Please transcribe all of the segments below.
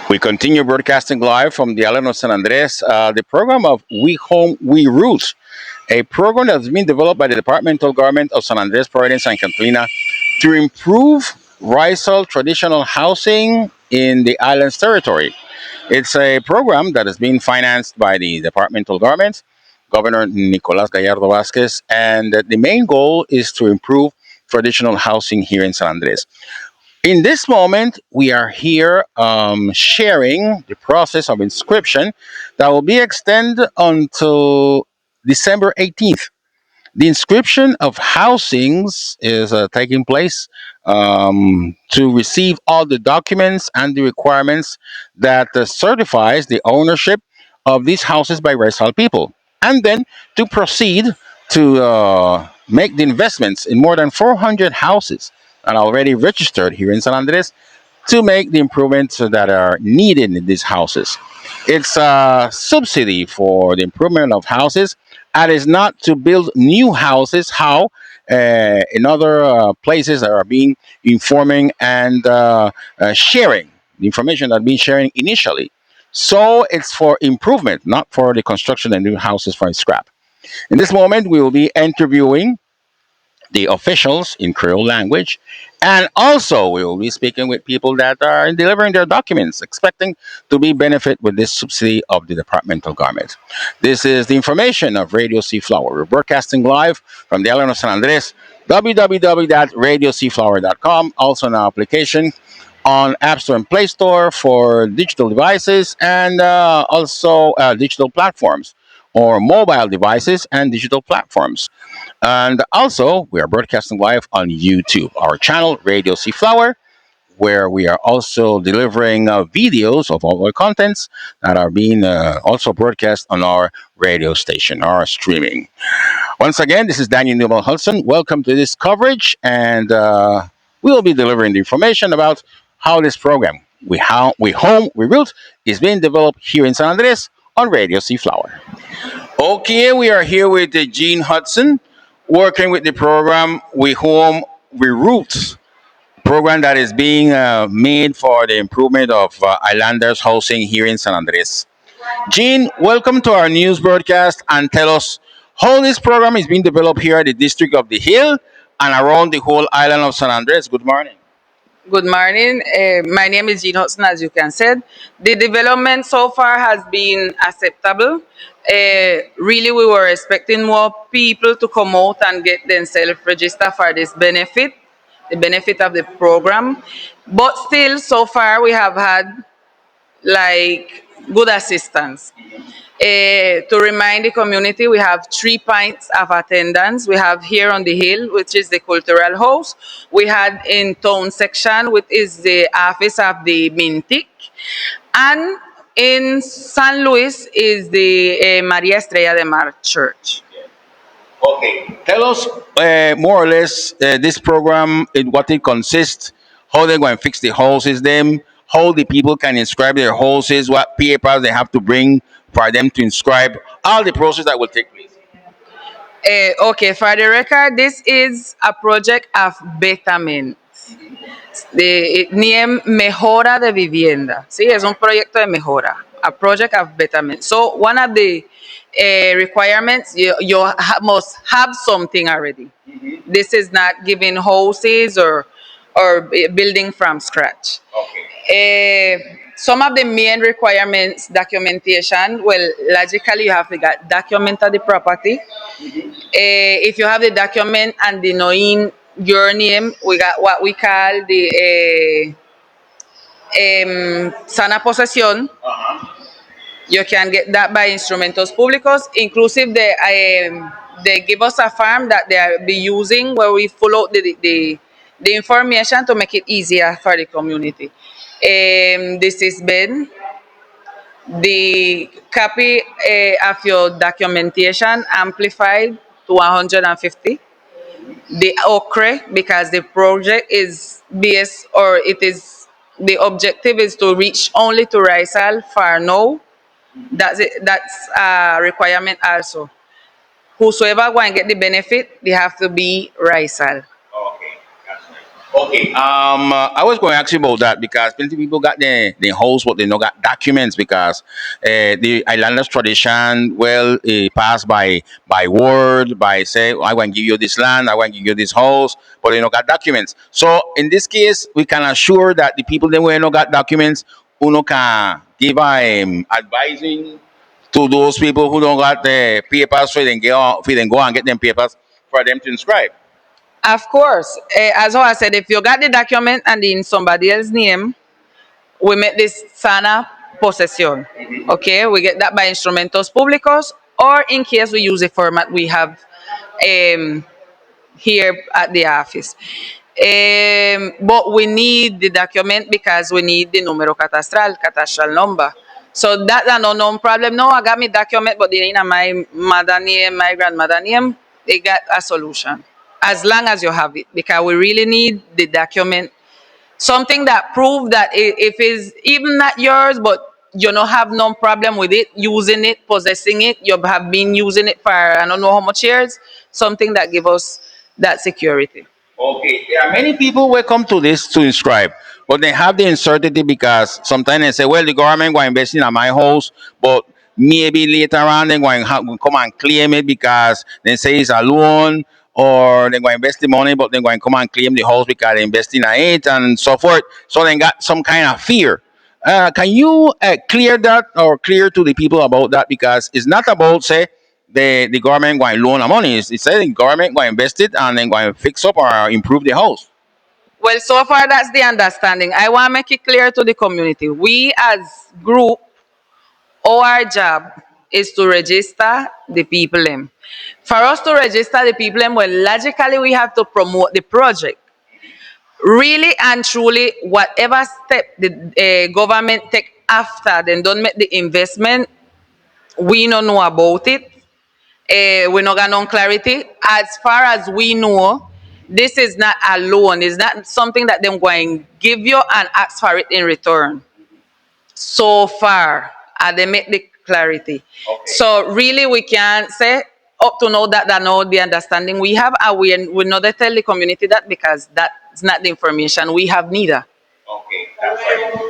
We continue broadcasting live from the island of San Andres, the program of We Home, We Root, a program that's been developed by the Departamental Government of San Andres, Providencia, and Catalina to improve Rizal traditional housing in the island's territory. It's a program that is being financed by the departmental government, Governor Nicolas Gallardo Vasquez, and the main goal is to improve traditional housing here in San Andres. In this moment, we are here sharing the process of inscription that will be extended until December 18th. The inscription of housings is taking place to receive all the documents and the requirements that certifies the ownership of these houses by Rizal people, and then to proceed to make the investments in more than 400 houses that are already registered here in San Andres to make the improvements that are needed in these houses. It's a subsidy for the improvement of houses, and is not to build new houses. How in other places that are being informing and sharing the information that being sharing initially. So it's for improvement, not for the construction of new houses from scrap. In this moment, we will be interviewing the officials in Creole language. And also, we will be speaking with people that are delivering their documents, expecting to be benefit with this subsidy of the departmental government. This is the information of Radio Seaflower. We're broadcasting live from the island of San Andres, www.radioseaflower.com. Also, an application on App Store and Play Store for digital devices and also digital platforms or mobile devices and digital platforms. And also, we are broadcasting live on YouTube, our channel, Radio Seaflower, where we are also delivering videos of all our contents that are being also broadcast on our radio station, our streaming. Once again, this is Daniel Newman Hudson. Welcome to this coverage, and we will be delivering the information about how this program, we Home, We Root, is being developed here in San Andres on Radio Seaflower. Okay, we are here with Gene Hudson, working with the program We Home, We Root, program that is being made for the improvement of islanders housing here in San Andres. Gene, welcome to our news broadcast and tell us how this program is being developed here at the District of the Hill and around the whole island of San Andres. Good morning. Good morning. My name is Jean Hudson, as you can see. The development so far has been acceptable. Really, we were expecting more people to come out and get themselves registered for this benefit, the benefit of the program. But still, so far, we have had like good assistance. To remind the community, we have 3 points of attendance. We have here on the hill, which is the cultural house. We had in town section, which is the office of the Mintic. And in San Luis is the Maria Estrella de Mar Church. Okay. Tell us more or less this program, what it consists, how they're going to fix the houses, them, how the people can inscribe their houses, what papers they have to bring for them to inscribe, all the process that will take place. Okay, for the record, this is a project of betterment. The name Mejora de Vivienda. Sí, es un proyecto de mejora, a project of betterment. So one of the requirements, must have something already. Mm-hmm. This is not giving houses or building from scratch. Okay. Some of the main requirements, documentation, well, logically you have to document the property. Mm-hmm. If you have the document and the knowing your name, we got what we call the sana posesión. Uh-huh. You can get that by instrumentos públicos, inclusive they give us a form that they are be using where we follow the information to make it easier for the community. This is Ben. The copy of your documentation amplified to 150. The okre, because the project is based, or it is, the objective is to reach only to Rizal for now. That's it. That's a requirement also. Whosoever going to get the benefit, they have to be Rizal. Okay, that's right. Okay. I was going to ask you about that because plenty people got the house, but they not got documents because the islanders tradition passed by word by say I want to give you this land, I want to give you this house, but they not got documents. So in this case, we can assure that the people that we not got documents, who no can give advising to those people who don't got the papers, so they go and get them papers for them to inscribe. Of course, as I said, if you got the document and in somebody else's name, we make this sana posesión. Okay, we get that by instrumentos públicos, or in case we use the format we have um, here at the office. But we need the document because we need the número catastral number. So that's a no problem. No, I got my document, but they in my mother name, my grandmother name, they got a solution. As long as you have it, because we really need the document, something that prove that if it's even not yours, but you don't have no problem with it, using it, possessing it, you have been using it for I don't know how much years, something that give us that security. Okay, there are many people who come to this to inscribe, but they have the uncertainty because sometimes they say, well, the government will invest in my house, but maybe later on they're going to come and claim it because they say it's a loan, or they're going to invest the money, but they're going to come and claim the house because they invest in it and so forth. So they got some kind of fear. Can you clear that or clear to the people about that? Because it's not about, say, the government going to loan the money. It's said the government going to invest it and then going to fix up or improve the house. Well, so far that's the understanding. I want to make it clear to the community. We as group, our job is to register the people in. For us to register the people in, well, logically we have to promote the project. Really and truly, whatever step the government take after then don't make the investment, we don't know about it. We not got no clarity. As far as we know, this is not a loan. It's not something that them going to give you and ask for it in return. So far, they make the clarity. Okay. So really, we can say up to now that know the understanding we have, and we not tell the community that because that's not the information we have neither. Okay, that's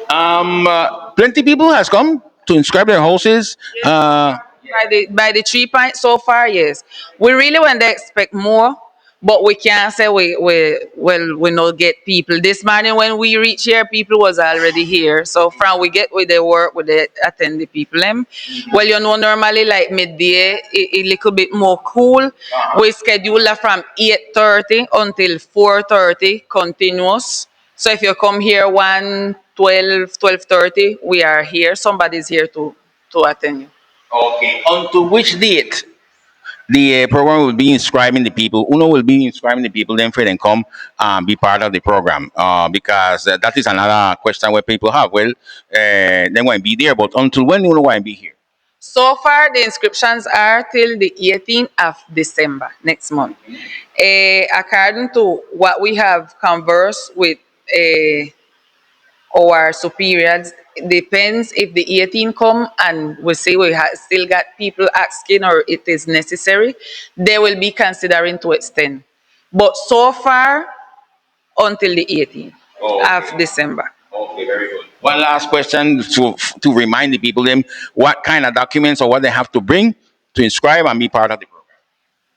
right. Plenty people has come to inscribe their houses. By the 3 point so far, yes. We really want to expect more, but we can't say we not get people. This morning when we reach here, people was already here. So from we get with the work, with the attend the people them. Well, normally like midday, a little bit more cool. We schedule that from 8:30 until 4:30 continuous. So if you come here 1:12, 12:30, we are here. Somebody's here to attend you. Okay. Until which date the program will be inscribing the people? Uno will be inscribing the people, then for them come be part of the program. Because that is another question where people have. Well, they want to be there, but until when Uno want to be here? So far, the inscriptions are till the 18th of December, next month. According to what we have conversed with our superiors, depends if the 18 come and we say we still got people asking or it is necessary, they will be considering to extend. But so far, until the 18th of December. Okay, very good. One last question to remind the people them what kind of documents or what they have to bring to inscribe and be part of the program.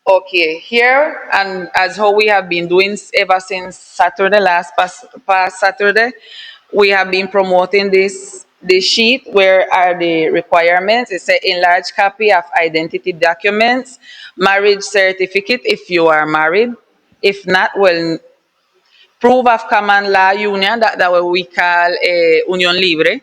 Okay, here and as how we have been doing ever since Saturday, past Saturday, we have been promoting this sheet where are the requirements. It's an enlarged copy of identity documents, marriage certificate if you are married. If not, well, proof of common law union, that what we call a union libre,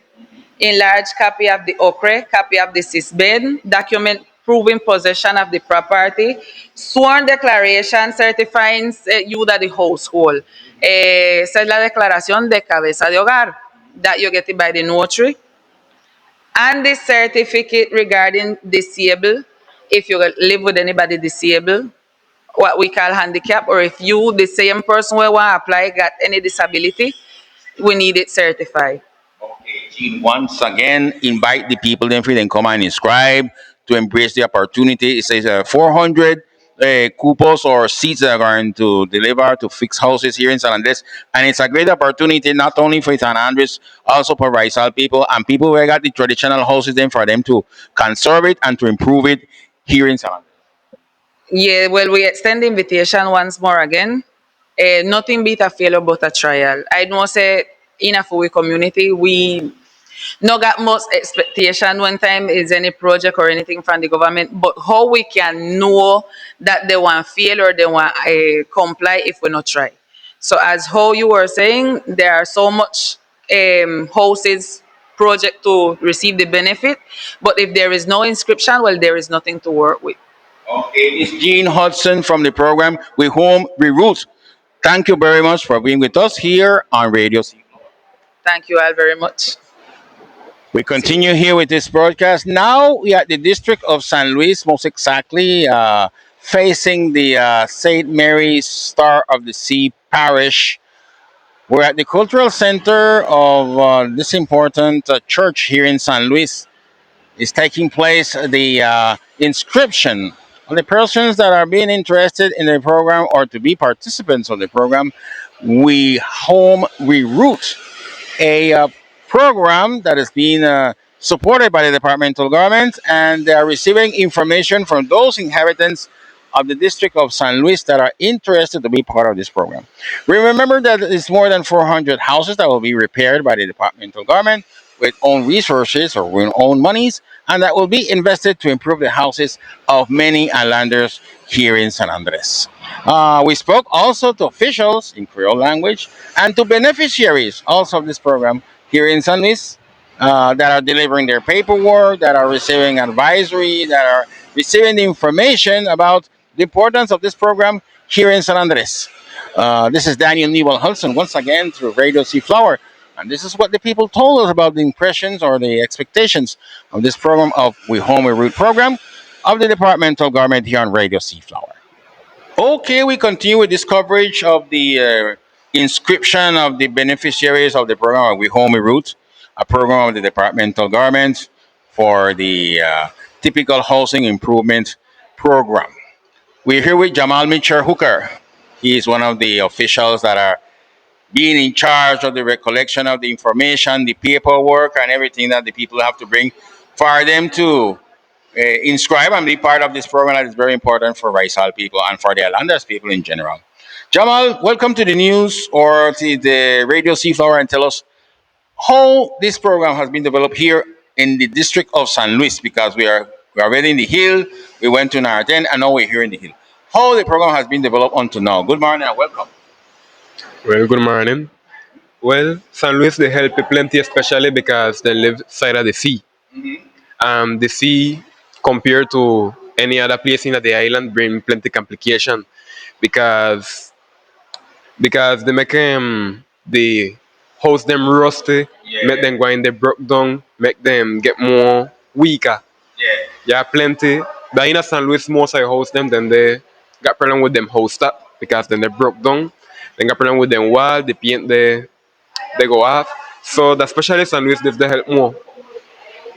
enlarged copy of the OCRE, copy of the SISBEN, document proving possession of the property, sworn declaration certifying you that the household. Esa es la declaración de cabeza de hogar that you get it by the notary, and the certificate regarding disabled, if you live with anybody disabled, what we call handicap, or if you, the same person who want to apply, got any disability, we need it certified. Okay, Jean, once again, invite the people then free then come and inscribe to embrace the opportunity. It says 400 cupos or seats that are going to deliver to fix houses here in San Andres. And it's a great opportunity not only for San Andres, also for Rizal people and people who got the traditional houses then for them to conserve it and to improve it here in San Andres. Yeah, well, we extend the invitation once more again. Nothing beat a failure but a trial. I know say in a full community, we no got much expectation one time is any project or anything from the government, but how we can know that they want fail or they want comply if we not try. So as how you were saying, there are so much houses project to receive the benefit, but if there is no inscription, well, there is nothing to work with. Okay, it's Gene Hudson from the program With Whom We Root. Thank you very much for being with us here on Radio C. Thank you all very much. We continue here with this broadcast. Now we are at the district of San Luis, most exactly facing the St. Mary's Star of the Sea parish. We're at the cultural center of this important church here in San Luis. Is taking place the inscription of the persons that are being interested in the program or to be participants of the program. We root a program that is being supported by the departmental government, and they are receiving information from those inhabitants of the district of San Luis that are interested to be part of this program. We remember that it's more than 400 houses that will be repaired by the departmental government with own resources or with own monies, and that will be invested to improve the houses of many islanders here in San Andres. We spoke also to officials in Creole language and to beneficiaries also of this program here in San Luis that are delivering their paperwork, that are receiving advisory, that are receiving the information about the importance of this program here in San Andres. This is Daniel Newell Hudson once again through Radio Seaflower. And this is what the people told us about the impressions or the expectations of this program of We Home We Root program of the departmental government here on Radio Seaflower. Okay, we continue with this coverage of the inscription of the beneficiaries of the program of We Home We Root, a program of the departmental government for the typical housing improvement program. We're here with Jamal Mitchell Hooker. He is one of the officials that are being in charge of the recollection of the information, the paperwork, and everything that the people have to bring for them to inscribe and be part of this program that is very important for Rizal people and for the Islanders people in general. Jamal, welcome to the news or to the Radio Seaflower and tell us how this program has been developed here in the district of San Luis because we are already in the hill, we went to Narden, and now we're here in the hill. How the program has been developed until now. Good morning and welcome. Well, good morning. Well, San Luis they help you plenty, especially because they live side of the sea. The sea, compared to any other place in the island, bring plenty complication because they make the house them rusty, make them go in the broke down, make them get more weaker. Yeah, plenty. But in San Luis, most I host them, then they got problem with them host up because then they broke down. Then got problem with them wall, the paint they go off. So the specialist San Luis they help more.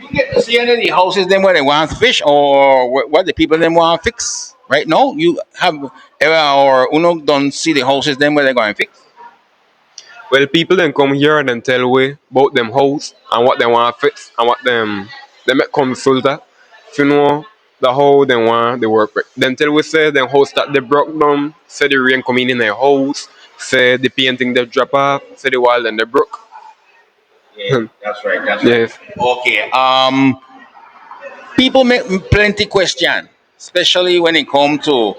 You get to see any of the houses then where they want to fish or what the people then want to fix. Right now, you have or uno don't see the houses then where they're going to fix. Well, people then come here and then tell we about them house and what they want to fix and what them they make consulta. If you know the how they want the work with. Then tell we say them house that they broke down, say the rain coming in their house, say the painting they drop off, say the wall and they broke. Yeah, that's right. That's right. Yes. Okay. People make plenty question, especially when it comes to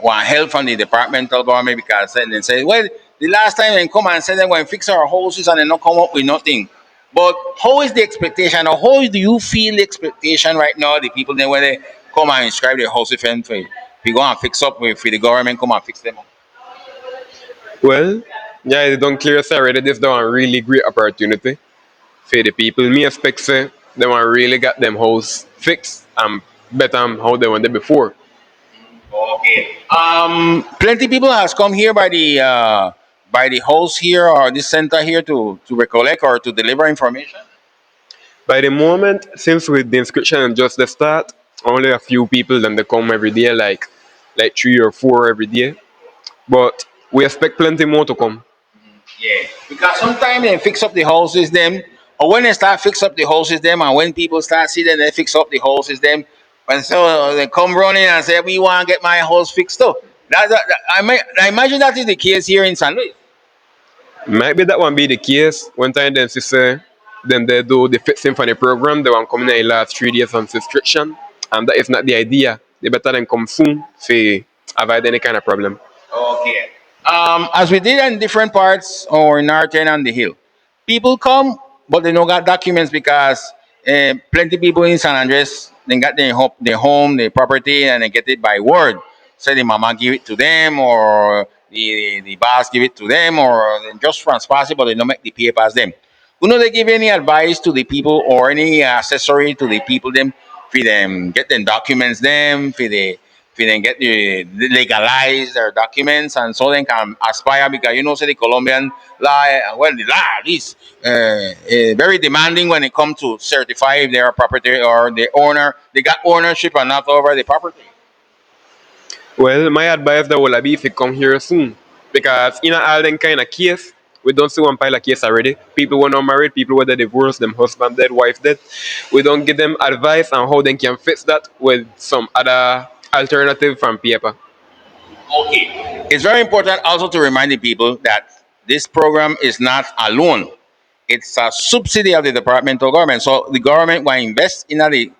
want help from the departmental government because then they say, well, the last time they come and say they're going to fix our houses and they not come up with nothing. But how is the expectation or how do you feel the expectation right now? The people then when they come and inscribe their houses and for we go and fix up with the government come and fix them up. Well, yeah, they don't clear say already this one really great opportunity for the people. Me expect say they want really got them house fixed and better how they went there before. Okay. Plenty people has come here by the host here or this center here to recollect or to deliver information. By the moment, since with the inscription and just the start, only a few people then they come every day, like like 3 or 4 every day. But we expect plenty more to come. Yeah, because sometimes they fix up the houses them, or when they start fix up the houses them, and when people start see them, they fix up the houses them, and so they come running and say, "We want to get my house fixed up." I imagine that is the case here in San Luis. Might be that one be the case. One time then she say, then they do the Fit Symphony program, they want come in the last 3 days on subscription. And that is not the idea. They better than come soon to avoid any kind of problem. Okay. As we did in different parts or in Northern and the Hill, people come, but they don't got documents because plenty people in San Andres they got their home, their property, and they get it by word. Say the mama give it to them, or the boss give it to them, or they just transpass it, but they don't make the papers them. You know, they give any advice to the people or any accessory to the people them for them get them documents them for them get the legalize their documents and so they can aspire because you know say the Colombian law well the law is very demanding when it comes to certify if they are property or the owner they got ownership and not over the property. Well, my advice that will be if you come here soon. Because in all them kind of case, we don't see one pile of case already. People who are not married, people who are divorced, them husband dead, wife dead. We don't give them advice on how they can fix that with some other alternative from paper. Okay. It's very important also to remind the people that this program is not alone. It's a subsidy of the departmental government. So the government will invest in the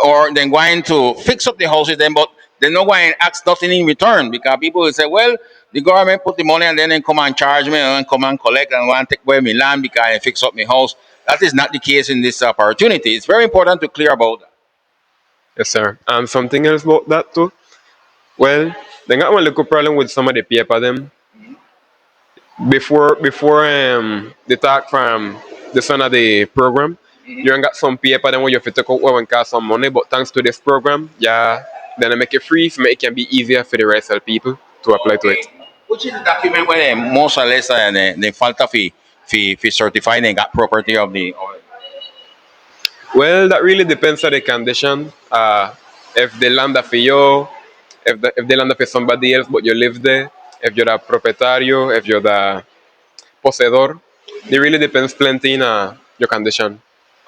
or they're going to fix up the houses then, but they're not going to ask nothing in return because people will say, well, the government put the money and then they come and charge me and come and collect and want to take away my land because I fix up my house. That is not the case in this opportunity. It's very important to clear about that. Yes, sir. And something else about that too. Well, they got one little problem with some of the paper them. Before the talk from the son of the program, you ain't got some paper then where you have to take out and cost some money, but thanks to this program, yeah, then I make it free so make it can be easier for the rest of the people to apply to it. Okay. Which is the document where most or less the falta fee certify they got property of the. Well, that really depends on the condition. If the land are for you, if the land are for somebody else but you live there, if you're the propietario, if you're the poseedor, it really depends plenty in your condition.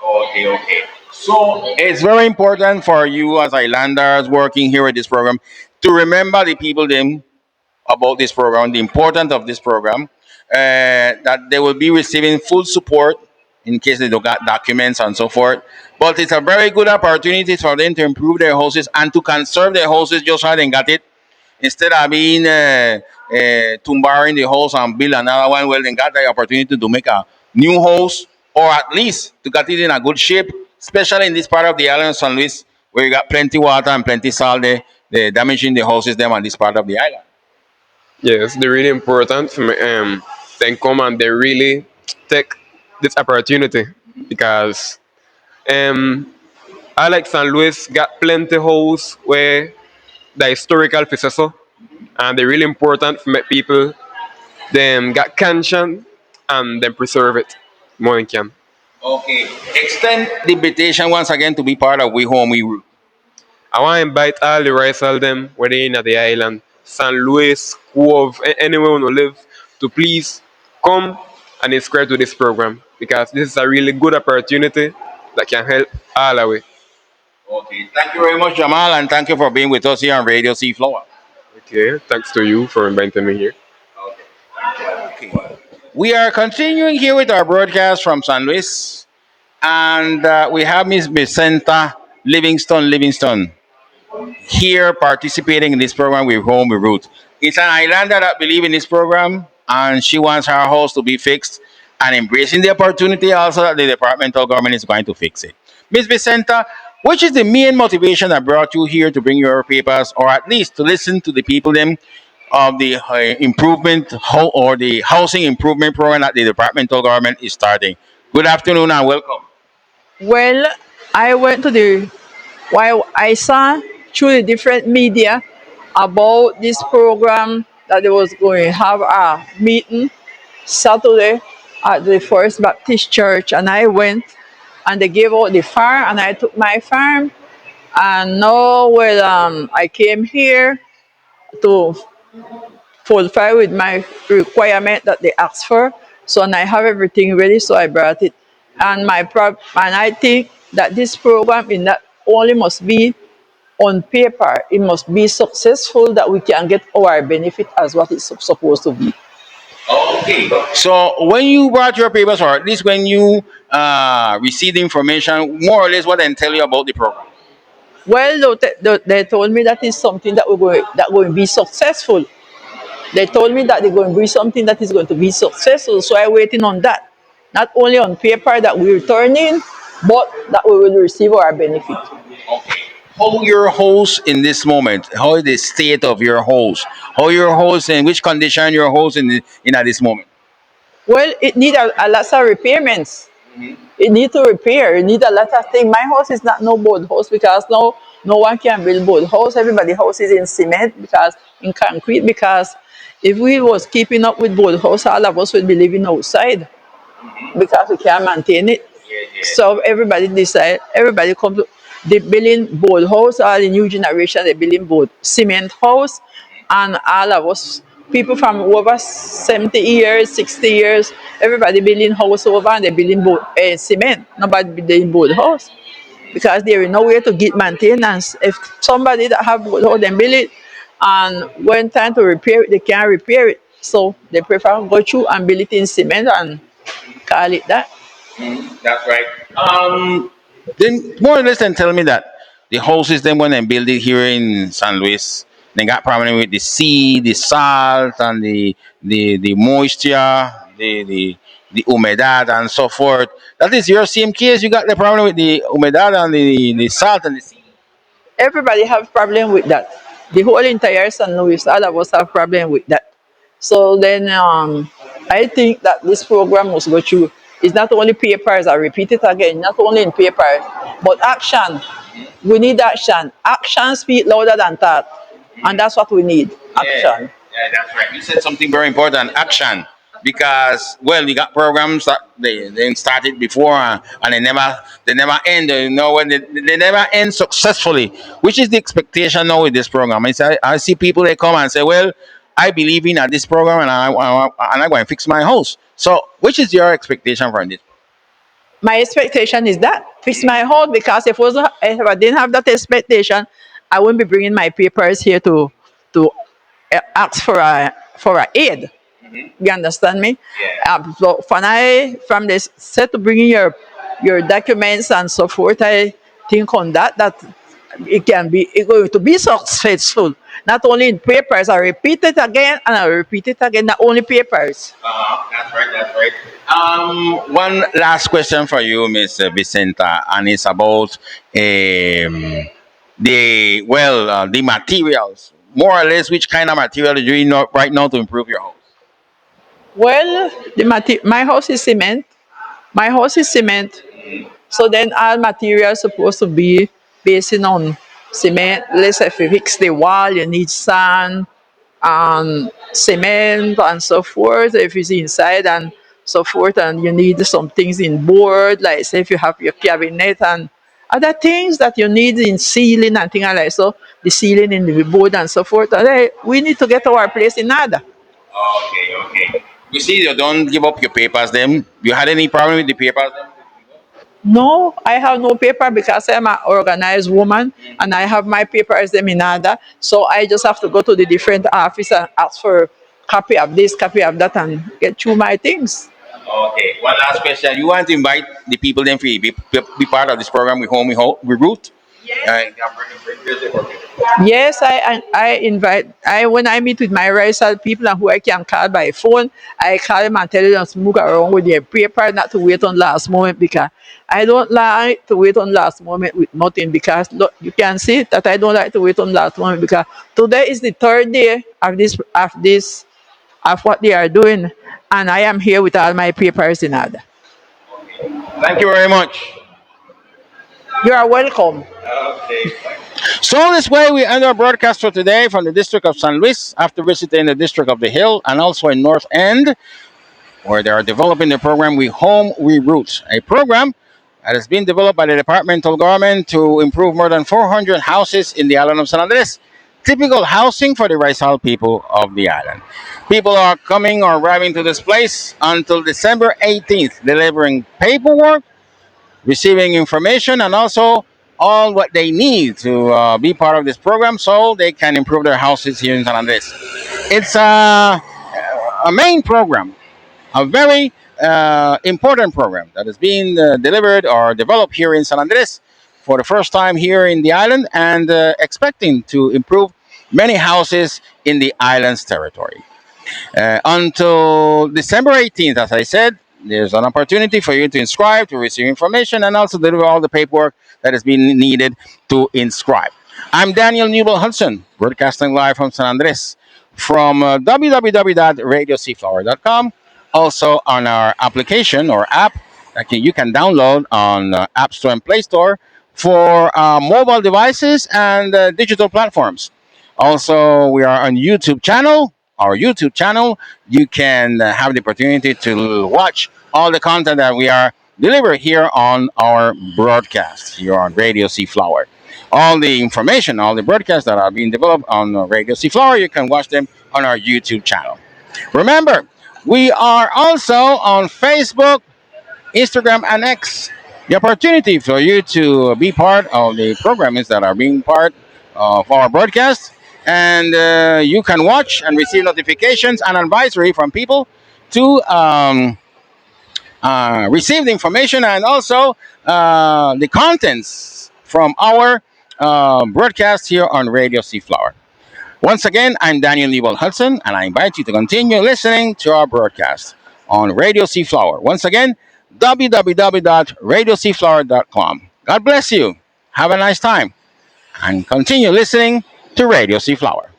Okay, okay. So it's very important for you as islanders working here with this program to remember the people them about this program, the importance of this program, that they will be receiving full support in case they don't got documents and so forth. But it's a very good opportunity for them to improve their houses and to conserve their houses just how they got it instead of being tumbar in the house and build another one. Well, they got the opportunity to make a new house or at least to get it in a good shape, especially in this part of the island of San Luis where you got plenty water and plenty salt there, they damaging the houses them on this part of the island. Yes, they're really important. Then come and they really take this opportunity because um, I like San Luis got plenty house where the historical possessor and they're really important to make people them got conscience and then preserve it more than can. Okay. Extend the invitation once again to be part of We Home We Root. I want to invite all the rice all them where they in at the island, San Luis, Cove, anywhere who live, to please come and subscribe to this program because this is a really good opportunity that can help all of it. Okay. Thank you very much, Jamal, and thank you for being with us here on Radio C Flower. Okay, thanks to you for inviting me here. Okay. We are continuing here with our broadcast from San Luis, and we have Miss Vicenta Livingston here participating in this program with Home with Root. It's an islander that believe in this program, and she wants her house to be fixed and embracing the opportunity also that the departmental government is going to fix it. Miss Vicenta, which is the main motivation that brought you here to bring your papers, or at least to listen to the people them of the or the housing improvement program that the departmental government is starting? Good afternoon and welcome. Well, I went to the while I saw through the different media about this program that they was going to have a meeting Saturday at the First Baptist Church, and I went and they gave out the farm, and I took my farm, and now well I came here to fulfill with my requirement that they asked for. So and I have everything ready, so I brought it. And and I think that this program is not only must be on paper, it must be successful that we can get our benefit as what it's supposed to be. Okay. So when you brought your papers, or at least when you received the information, more or less what they tell you about the program? Well, they told me that is something that going to be successful. They told me that they're going to be something that is going to be successful. So I'm waiting on that. Not only on paper that we return in, but that we will receive our benefit. Okay. How your house in this moment? How is the state of your house? How your house, in which condition your house in at this moment? Well, it need a lot of repairments. It need to repair. It need a lot of things. My house is not no board house because no one can build board house. Everybody house is in cement because in concrete because if we was keeping up with board house, all of us would be living outside because we can't maintain it. So everybody decide, everybody come to the building board house, all the new generation, they building board cement house, and all of us, people from over 70 years, 60 years, everybody building house over and they building board cement, nobody building board house because there is no way to get maintenance. If somebody that have board house, then build it, and when time to repair it, they can't repair it. So they prefer go through and build it in cement and call it that. That's right. Then more or less, then tell me that the houses then when they build it here in San Luis, they got problem with the sea, the salt, and the moisture, the humedad, and so forth. That is your same case. You got the problem with the humedad and the salt and the sea. Everybody have problem with that. The whole entire San Luis, all of us have problem with that. So then I think that this program must go through. It's not only papers, I repeat it again, not only in papers, but action. We need action. Action speak louder than thought. And that's what we need. Yeah, Action. yeah, that's right. You said something very important, action. Because well, we got programs that they started before and they never end. You know when they never end successfully, which is the expectation now with this program. I see people they come and say, well, I believe in this program and I go and fix my house. So, which is your expectation from this? My expectation is that fix my house because if I didn't have that expectation, I wouldn't be bringing my papers here to ask for a aid. You understand me? So from this set to bringing your documents and so forth, I think on that it going to be successful. Not only in papers, I repeat it again and I repeat it again. Not only papers. That's right. That's right. One last question for you, Miss Vicenta, and it's about the materials. More or less, which kind of material do you know right now to improve your house? Well, my house is cement. My house is cement. So then all materials supposed to be based on cement. Let's say if you fix the wall, you need sand and cement and so forth. If it's inside and so forth, and you need some things in board, like say if you have your cabinet and other things that you need in ceiling and things like that. So the ceiling in the board and so forth. And we need to get our place in order. Okay, okay. You see, you don't give up your papers. Them, you had any problem with the papers? Them? No, I have no paper because I'm an organized woman and I have my papers them in order. So I just have to go to the different office and ask for copy of this, copy of that, and get through my things. Okay. One last question. You want to invite the people then for be part of this program with home we root? Yes, I invite when I meet with my racial people and who I can call by phone, I call them and tell them to move around with their paper, not to wait on last moment because I don't like to wait on last moment with nothing because look, you can see that I don't like to wait on last moment because today is the third day of what they are doing and I am here with all my papers in order. Thank you very much. You are welcome. So this way we end our broadcast for today from the district of San Luis after visiting the district of the Hill and also in North End where they are developing the program We Home We Roots, a program that has been developed by the departmental government to improve more than 400 houses in the island of San Andres. typical housing for the Rizal people of the island. People are coming or arriving to this place until December 18th, delivering paperwork, receiving information, and also all what they need to be part of this program so they can improve their houses here in San Andres. It's a main program, a very important program that is being delivered or developed here in San Andres for the first time here in the island and expecting to improve many houses in the island's territory. Until December 18th, as I said, there's an opportunity for you to inscribe, to receive information, and also deliver all the paperwork that is being needed to inscribe. I'm Daniel Newell Hudson, broadcasting live from San Andres from www.radiocflower.com. Also on our application or app that you can download on App Store and Play Store for mobile devices and digital platforms. Also, we are on YouTube channel. Our YouTube channel, you can have the opportunity to watch all the content that we are delivered here on our broadcast here on Radio Sea Flower. All the information, all the broadcasts that are being developed on Radio Sea Flower, you can watch them on our YouTube channel. Remember, we are also on Facebook, Instagram, and X. The opportunity for you to be part of the programs that are being part of our broadcast, and you can watch and receive notifications and advisory from people to receive the information and also the contents from our broadcast here on Radio Seaflower. Once again, I'm Daniel Newell Hudson, and I invite you to continue listening to our broadcast on Radio Seaflower. Once again, www.radioseaflower.com. God bless you. Have a nice time, and continue listening to Radio Seaflower.